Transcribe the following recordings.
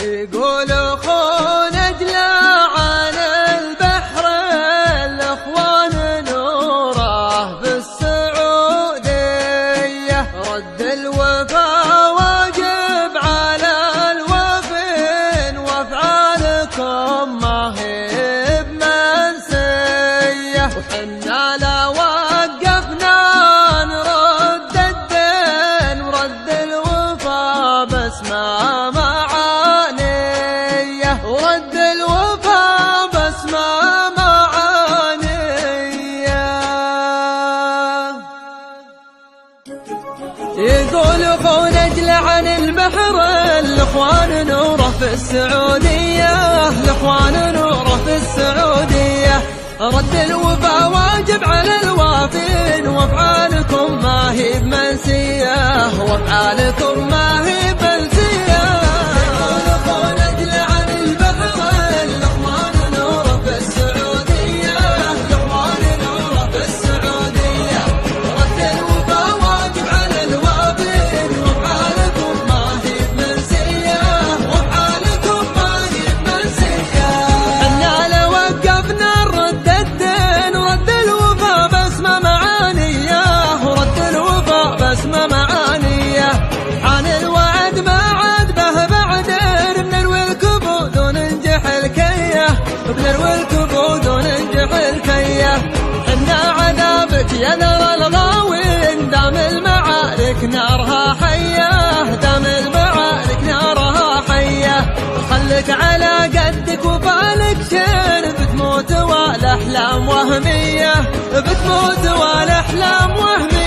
يقول اخونا اجلى عن البحر الاخوان نوره بالسعودية، رد الوفا واجب على الوفين وافعالكم ما هي بمنسية، وحنا لا وقفنا نرد الدين ورد الوفا بس ما معانية، ورد الوفا بس ما معانية. يقول اخونا اجلى عن البحر الاخوان نوره في السعودية، الاخوان نوره في السعودية، رد الوفا واجب على الوافين وافعالكم ما هي بمنسية، وافعالكم ما هي بمنسية. يقول اخونا اجلى عن البحر الاخوان نوره في السعودية، الاخوان نوره في السعودية، رد الوفا واجب على الوافين وافعالكم ما هي بمنسية، وافعالكم ما هي بمنسية. حنا لو وقفنا نرد الدين ورد الوفا بس ما معانية، ورد الوفا بس ما معانية. عن الوعد ما عاد به بعدين بنروي الكبود وننجح الكية، بنروي الكبود وننجح الكية. حنا عذابك يا نار الغاوين دام المعارك نارها حية، دام المعارك نارها حية. خلك على قدك وبالك شين بتموت والاحلام وهمية، بتموت والاحلام وهمية.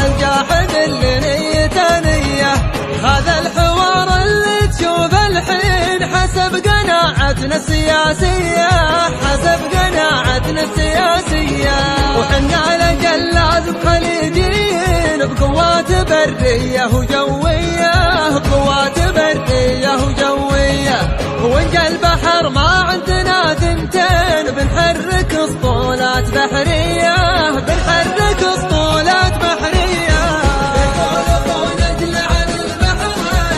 الجاحد اللي نيته نية، هذا الحوار اللي تشوف الحين حسب قناعتنا السياسية، حسب قناعتنا السياسية. وحنا لجلاز بخليجيين بقوات برية وجوية، بقوات برية وجوية. ونجا البحر ما عندنا ثنتين بنحرك اسطولات بحرية، بنحرك اسطولات بحرية. يقول اخونا اجلى عن البحر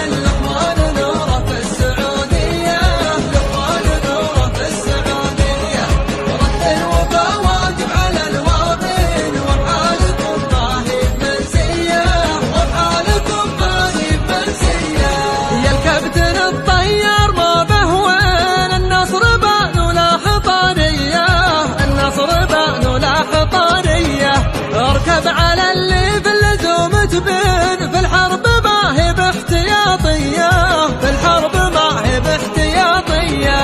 الاخوان نوره في السعودية، الاخوان نوره في السعودية، رد الوفا واجب على الوافين وافعالكم ما هي بمنسية، وافعالكم ما هي بمنسية. يا الكابتن الطيار ما به وين النصر بان ولا حطانية، النصر بان ولا حطانية. اركب على اللي في اللزوم تبين في الحرب ما هي باحتياطية، في الحرب ما هي باحتياطية.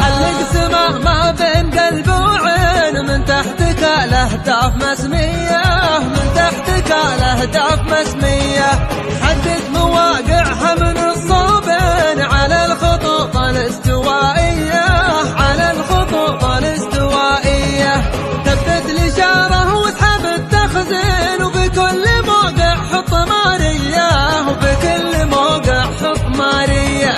علق سماه ما بين قلب وعين من تحتك الاهداف مسمية، من تحتك الاهداف مسمية. حدد مواقعها من الصوبين على الخطوط الاستوائية، على الخطوط الاستوائية. ثبت الإشارة واسحب التخزين وبكل موقع حط مارية، وبكل موقع حط مارية.